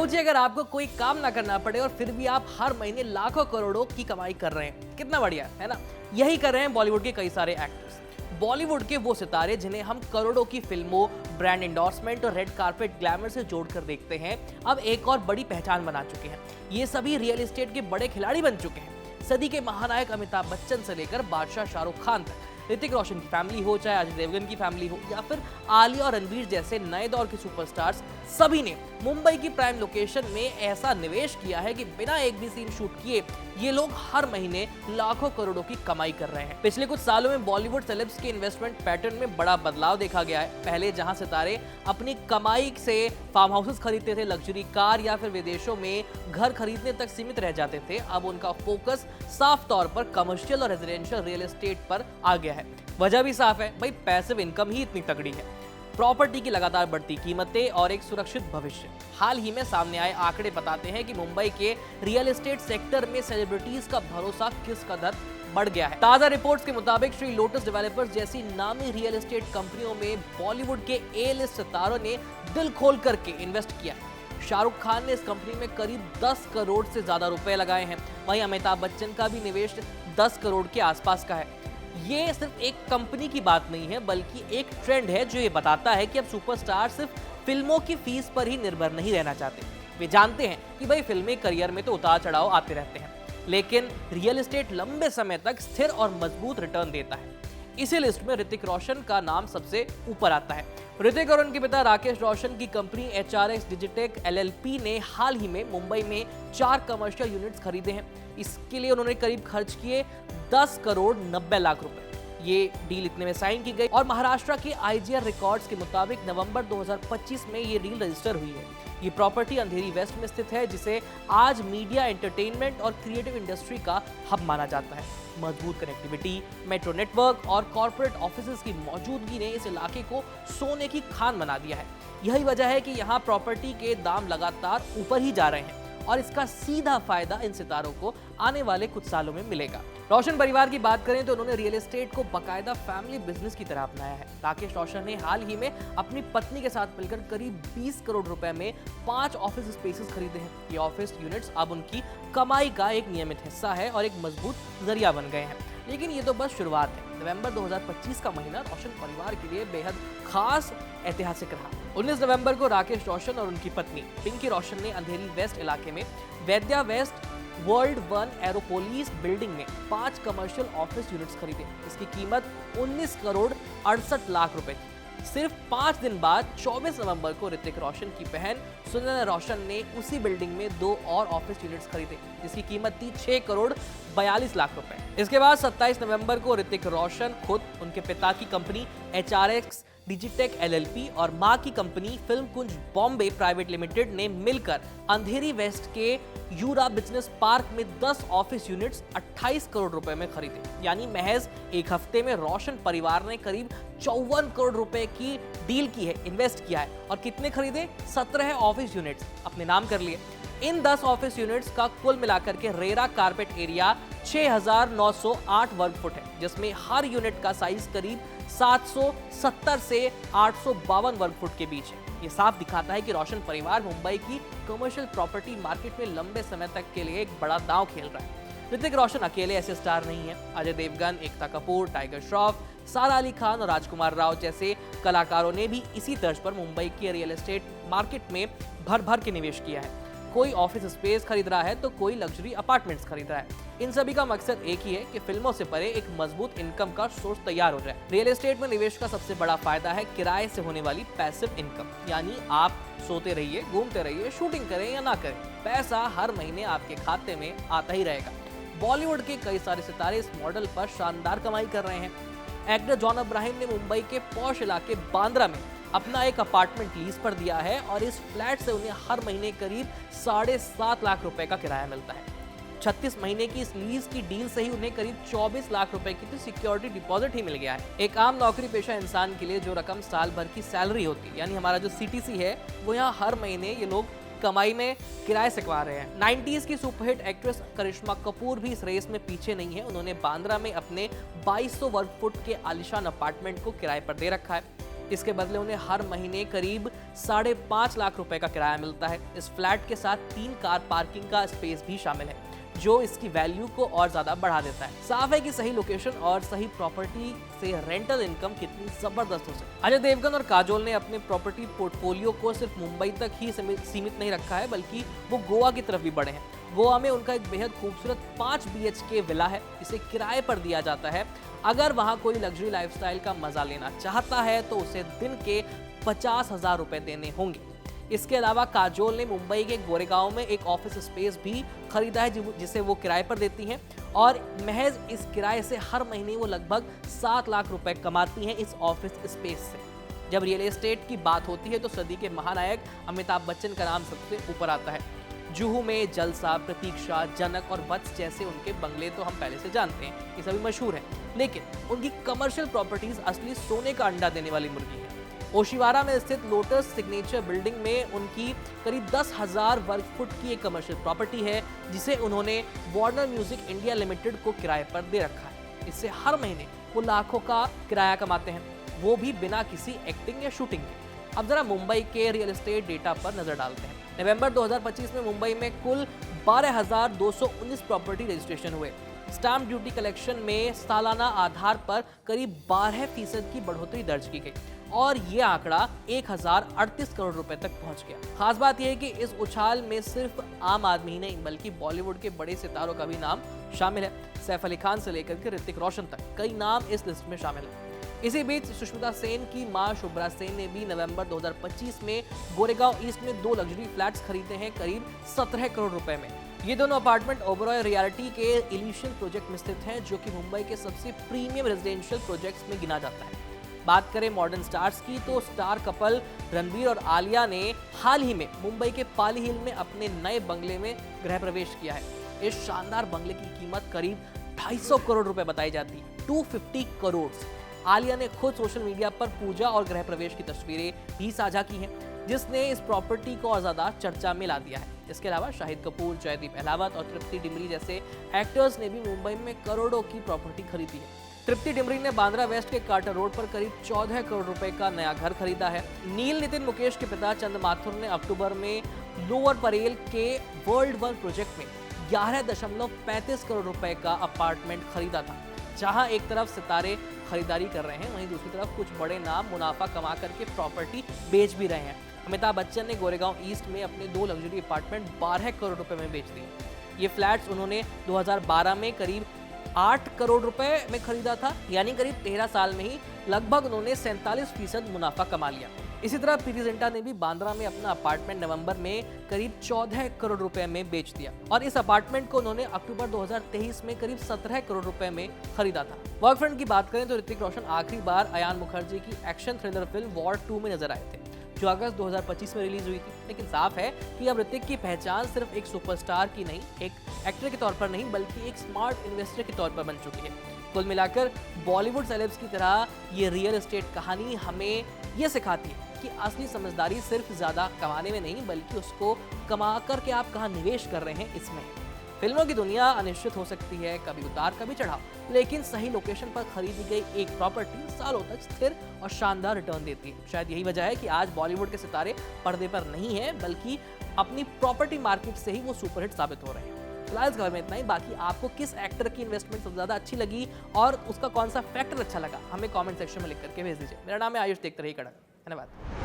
सोचिए अगर आपको कोई काम ना करना पड़े और फिर भी आप हर महीने लाखों करोड़ों की कमाई कर रहे हैं, कितना बढ़िया है ना। यही कर रहे हैं बॉलीवुड के कई सारे एक्टर्स। बॉलीवुड के वो सितारे जिन्हें हम करोड़ों की फिल्मों, ब्रांड एंडोर्समेंट और रेड कार्पेट ग्लैमर से जोड़कर देखते हैं, अब एक और बड़ी पहचान बना चुके हैं। ये सभी रियल एस्टेट के बड़े खिलाड़ी बन चुके हैं। सदी के महानायक अमिताभ बच्चन से लेकर बादशाह शाहरुख खान तक, ऋतिक रोशन की फैमिली हो, चाहे अजय देवगन की फैमिली हो, या फिर आलिया और रणवीर जैसे नए दौर के सुपरस्टार्स, सभी ने मुंबई की प्राइम लोकेशन में ऐसा निवेश किया है कि बिना एक भी सीन शूट किए ये लोग हर महीने लाखों करोड़ों की कमाई कर रहे हैं। पिछले कुछ सालों में बॉलीवुड सेलेब्स के इन्वेस्टमेंट पैटर्न में बड़ा बदलाव देखा गया है। पहले जहां सितारे अपनी कमाई से फार्म हाउसेस खरीदते थे, लग्जरी कार या फिर विदेशों में घर खरीदने तक सीमित रह जाते थे, अब उनका फोकस साफ तौर पर कमर्शियल और रेजिडेंशियल रियल एस्टेट पर आ गया है। वजह भी साफ है, भाई पैसिव इनकम ही इतनी तगड़ी है। प्रॉपर्टी की लगातार बढ़ती कीमतें और एक सुरक्षित भविष्य। हाल ही में सामने आए आंकड़े बताते हैं कि मुंबई के रियल एस्टेट सेक्टर में सेलिब्रिटीज का भरोसा किस कदर बढ़ गया है। ताजा रिपोर्ट्स के मुताबिक श्री लोटस डेवलपर्स जैसी नामी रियल एस्टेट कंपनियों में बॉलीवुड के ए लिस्ट सितारों ने दिल खोल करके इन्वेस्ट किया है। शाहरुख खान ने इस कंपनी में करीब 10 करोड़ से ज्यादा रुपए लगाए हैं। वहीं अमिताभ बच्चन का भी निवेश 10 करोड़ के आसपास का है। ये सिर्फ एक कंपनी की बात नहीं है, बल्कि एक ट्रेंड है जो ये बताता है कि अब सुपरस्टार सिर्फ फिल्मों की फीस पर ही निर्भर नहीं रहना चाहते। वे जानते हैं कि भाई फिल्मी करियर में तो उतार चढ़ाव आते रहते हैं, लेकिन रियल एस्टेट लंबे समय तक स्थिर और मजबूत रिटर्न देता है। इसी लिस्ट में ऋतिक रोशन का नाम सबसे ऊपर आता है। ऋतिक और उनके पिता राकेश रोशन की कंपनी HRX डिजिटेक LLP ने हाल ही में मुंबई में 4 कमर्शियल यूनिट्स खरीदे हैं। इसके लिए उन्होंने करीब खर्च किए 10 करोड़ 90 लाख रुपए। ये डील इतने में साइन की गई और महाराष्ट्र के IGR रिकॉर्ड्स के मुताबिक नवंबर 2025 में ये डील रजिस्टर हुई है। ये प्रॉपर्टी अंधेरी वेस्ट में स्थित है, जिसे आज मीडिया, एंटरटेनमेंट और क्रिएटिव इंडस्ट्री का हब माना जाता है। मजबूत कनेक्टिविटी, मेट्रो नेटवर्क और कॉर्पोरेट ऑफिसेज की मौजूदगी ने इस इलाके को सोने की खान बना दिया है। यही वजह है कि यहाँ प्रॉपर्टी के दाम लगातार ऊपर ही जा रहे हैं और इसका सीधा फायदा इन सितारों को आने वाले कुछ सालों में मिलेगा। रोशन परिवार की बात करें तो उन्होंने रियल एस्टेट को बाकायदा फैमिली बिजनेस की तरह अपनाया है। राकेश रोशन ने हाल ही में अपनी पत्नी के साथ मिलकर करीब 20 करोड़ रुपए में 5 ऑफिस स्पेसेस खरीदे हैं। ये ऑफिस यूनिट्स अब उनकी कमाई का एक नियमित हिस्सा है और एक मजबूत जरिया बन गए हैं। लेकिन ये तो बस शुरुआत है। नवंबर 2025 का महीना रोशन परिवार के लिए बेहद खास, ऐतिहासिक रहा। 19 नवंबर को राकेश रोशन और उनकी पत्नी पिंकी रोशन ने अंधेरी वेस्ट इलाके में वैद्या वेस्ट वर्ल्ड 1 एरोपोलिस बिल्डिंग में 5 कमर्शियल ऑफिस यूनिट्स खरीदे। इसकी कीमत 19 करोड़ 68 लाख रुपए थी। सिर्फ 5 दिन बाद 24 नवंबर को ऋतिक रोशन की बहन सुनैना रोशन ने उसी बिल्डिंग में 2 और ऑफिस यूनिट्स खरीदे, जिसकी कीमत थी 6 करोड़ 42 लाख रुपए। इसके बाद 27 नवंबर को ऋतिक रोशन खुद, उनके पिता की कंपनी HRX डिजिटेक LLP और मां की कंपनी फिल्म कुंज बॉम्बे प्राइवेट लिमिटेड ने मिलकर अंधेरी वेस्ट के यूरा बिजनेस पार्क में 10 ऑफिस यूनिट्स 28 करोड़ रुपए में खरीदे। यानी महज एक हफ्ते में रोशन परिवार ने करीब 54 करोड़ रुपए की डील की है, इन्वेस्ट किया है। और कितने खरीदे? 17 ऑफिस यूनिट्स अपने नाम कर लिए। इन 10 ऑफिस यूनिट्स का कुल मिलाकर के रेरा कारपेट एरिया 6908 वर्ग फुट है, जिसमें हर यूनिट का साइज करीब 770 से 852 वर्ग फुट के बीच है। ये साफ दिखाता है कि रोशन परिवार मुंबई की कमर्शियल प्रॉपर्टी मार्केट में लंबे समय तक के लिए एक बड़ा दांव खेल रहा है। ऋतिक रोशन अकेले ऐसे स्टार नहीं है। अजय देवगन, एकता कपूर, टाइगर श्रॉफ, सारा अली खान और राजकुमार राव जैसे कलाकारों ने भी इसी तर्ज पर मुंबई के रियल एस्टेट मार्केट में भर भर के निवेश किया है। कोई ऑफिस स्पेस खरीद रहा है तो कोई लग्जरी अपार्टमेंट्स खरीद रहा है। इन सभी का मकसद एक ही है कि फिल्मों से परे एक मजबूत इनकम का सोर्स तैयार हो जाए। रियल एस्टेट में निवेश का सबसे बड़ा फायदा है किराए से होने वाली पैसिव इनकम। यानी आप सोते रहिए, घूमते रहिए, शूटिंग करें या ना करें, पैसा हर महीने आपके खाते में आता ही रहेगा। बॉलीवुड के कई सारे सितारे इस मॉडल पर शानदार कमाई कर रहे हैं। एक्टर जॉन अब्राहम ने मुंबई के पॉश इलाके बांद्रा में अपना एक अपार्टमेंट लीज पर दिया है और इस फ्लैट से उन्हें हर महीने करीब 7.5 लाख रुपए का किराया मिलता है। 36 महीने की इस लीज की डील से ही उन्हें करीब 24 लाख रुपए की तो सिक्योरिटी डिपॉजिट ही मिल गया है। एक आम नौकरी पेशा इंसान के लिए जो रकम साल भर की सैलरी होती है, यानी हमारा जो CTC है, वो यहाँ हर महीने ये लोग कमाई में किराए से कमा रहे हैं। 90s की सुपरहिट एक्ट्रेस करिश्मा कपूर भी इस रेस में पीछे नहीं है। उन्होंने बांद्रा में अपने 2200 वर्ग फुट के आलीशान अपार्टमेंट को किराए पर दे रखा है। इसके बदले उन्हें हर महीने करीब 5.5 लाख रुपए का किराया मिलता है। इस फ्लैट के साथ 3 कार पार्किंग का स्पेस भी शामिल है, जो इसकी वैल्यू को और ज्यादा बढ़ा देता है। साफ है कि सही लोकेशन और सही प्रॉपर्टी से रेंटल इनकम कितनी जबरदस्त हो सकती है। अजय देवगन और काजोल ने अपने प्रॉपर्टी पोर्टफोलियो को सिर्फ मुंबई तक ही सीमित नहीं रखा है, बल्कि वो गोवा की तरफ भी बढ़े हैं। गोवा में उनका एक बेहद खूबसूरत 5 BHK विला है, इसे किराए पर दिया जाता है। अगर वहां कोई लग्जरी लाइफस्टाइल का मजा लेना चाहता है तो उसे दिन के 50,000 रुपए देने होंगे। इसके अलावा काजोल ने मुंबई के गोरेगांव में एक ऑफिस स्पेस भी खरीदा है, जिसे वो किराए पर देती हैं, और महज इस किराए से हर महीने वो लगभग 7 लाख रुपए कमाती हैं इस ऑफिस स्पेस से। जब रियल एस्टेट की बात होती है तो सदी के महानायक अमिताभ बच्चन का नाम सबसे ऊपर आता है। जुहू में जलसा, प्रतीक्षा, जनक और वत्स जैसे उनके बंगले तो हम पहले से जानते हैं, ये सभी मशहूर हैं, लेकिन उनकी कमर्शियल प्रॉपर्टीज असली सोने का अंडा देने वाली मुर्गी है। ओशिवारा में स्थित लोटस सिग्नेचर बिल्डिंग में उनकी करीब 10,000 वर्ग फुट की एक कमर्शियल प्रॉपर्टी है, जिसे उन्होंने वार्नर म्यूजिक इंडिया लिमिटेड को किराए पर दे रखा है। इससे हर महीने वो लाखों का किराया कमाते हैं, वो भी बिना किसी एक्टिंग या शूटिंग के। अब जरा मुंबई के रियल एस्टेट डेटा पर नजर डालते हैं। नवंबर 2025 में मुंबई में कुल 12,219 प्रॉपर्टी रजिस्ट्रेशन हुए। स्टैंप ड्यूटी कलेक्शन में सालाना आधार पर करीब 12% की बढ़ोतरी दर्ज की गई और ये आंकड़ा 1,038 करोड़ रुपए तक पहुंच गया। खास बात यह है कि इस उछाल में सिर्फ आम आदमी ही नहीं बल्कि बॉलीवुड के बड़े सितारों का भी नाम शामिल है। सैफ अली खान से लेकर के ऋतिक रोशन तक कई नाम इस लिस्ट में शामिल है। इसी बीच सुष्मिता सेन की मां शुभ्रा सेन ने भी नवंबर 2025 में गोरेगांव ईस्ट में 2 लग्जरी फ्लैट्स खरीदे हैं करीब 17 करोड़ रुपए में। ये दोनों अपार्टमेंट ओबरॉय रियल्टी के इलिशियन प्रोजेक्ट में स्थित हैं, जो कि मुंबई के सबसे प्रीमियम रेजिडेंशियल प्रोजेक्ट्स में गिना जाता है। बात करें मॉडर्न स्टार्स की तो स्टार कपल रणबीर और आलिया ने हाल ही में मुंबई के पाली हिल में अपने नए बंगले में गृह प्रवेश किया है। इस शानदार बंगले की कीमत करीब 250 करोड़ रुपए बताई जाती है, 250 करोड़। आलिया ने खुद सोशल मीडिया पर पूजा और गृह प्रवेश की तस्वीरें भी साझा की हैं, जिसने इस प्रॉपर्टी को और ज्यादा चर्चा में ला दिया है। इसके अलावा शाहिद कपूर, जयदीप अहलावत और तृप्ति डिमरी जैसे एक्टर्स ने भी मुंबई में करोड़ों की प्रॉपर्टी खरीदी है। तृप्ति डिमरी ने बांद्रा वेस्ट के कार्टर रोड पर करीब 14 करोड़ रुपए का नया घर खरीदा है। नील नितिन मुकेश के पिता चंद माथुर ने अक्टूबर में लोअर परेल के वर्ल्ड वन प्रोजेक्ट में 11.35 करोड़ रुपए का अपार्टमेंट खरीदा था, जहां एक तरफ सितारे खरीदारी कर रहे हैं, वहीं दूसरी तरफ कुछ बड़े नाम मुनाफा कमा करके प्रॉपर्टी बेच भी रहे हैं। अमिताभ बच्चन ने गोरेगांव ईस्ट में अपने 2 लग्जरी अपार्टमेंट 12 करोड़ रुपए में बेच दिए। ये फ्लैट्स उन्होंने 2012 में करीब 8 करोड़ रुपए में खरीदा था, यानी करीब 13 साल में ही लगभग उन्होंने 47% मुनाफा कमा लिया। इसी तरह प्रीति जिंटा ने भी बांद्रा में अपना अपार्टमेंट नवंबर में करीब 14 करोड़ रुपए में बेच दिया और इस अपार्टमेंट को उन्होंने अक्टूबर 2023 में करीब 17 करोड़ रुपए में खरीदा था। वर्क फ्रंट की बात करें तो ऋतिक रोशन आखिरी बार अयान मुखर्जी की एक्शन थ्रिलर फिल्म वॉर 2 में नजर आए थे, जो अगस्त 2025 में रिलीज हुई थी। लेकिन साफ है कि अब ऋतिक की पहचान सिर्फ एक सुपरस्टार की नहीं, एक एक्टर के तौर पर नहीं बल्कि एक स्मार्ट इन्वेस्टर के तौर पर बन चुकी है। कुल मिलाकर बॉलीवुड सेलेब्स की तरह ये रियल एस्टेट कहानी हमें ये सिखाती है कि असली समझदारी सिर्फ ज्यादा कमाने में नहीं बल्कि उसको कमा कर के आप कहाँ निवेश कर रहे हैं इसमें। फिल्मों की दुनिया अनिश्चित हो सकती है, कभी उतार कभी चढ़ाव, लेकिन सही लोकेशन पर खरीदी गई एक प्रॉपर्टी सालों तक स्थिर और शानदार रिटर्न देती है। शायद यही वजह है कि आज बॉलीवुड के सितारे पर्दे पर नहीं हैं बल्कि अपनी प्रॉपर्टी मार्केट से ही वो सुपरहिट साबित हो रहे हैं। फिलहाल इस खबर में इतना ही। बाकी आपको किस एक्टर की इन्वेस्टमेंट सबसे ज्यादा अच्छी लगी और उसका कौन सा फैक्टर अच्छा लगा, हमें कमेंट सेक्शन में लिख करके भेज दीजिए। मेरा नाम है आयुष, देखते रहिए कड़क। धन्यवाद।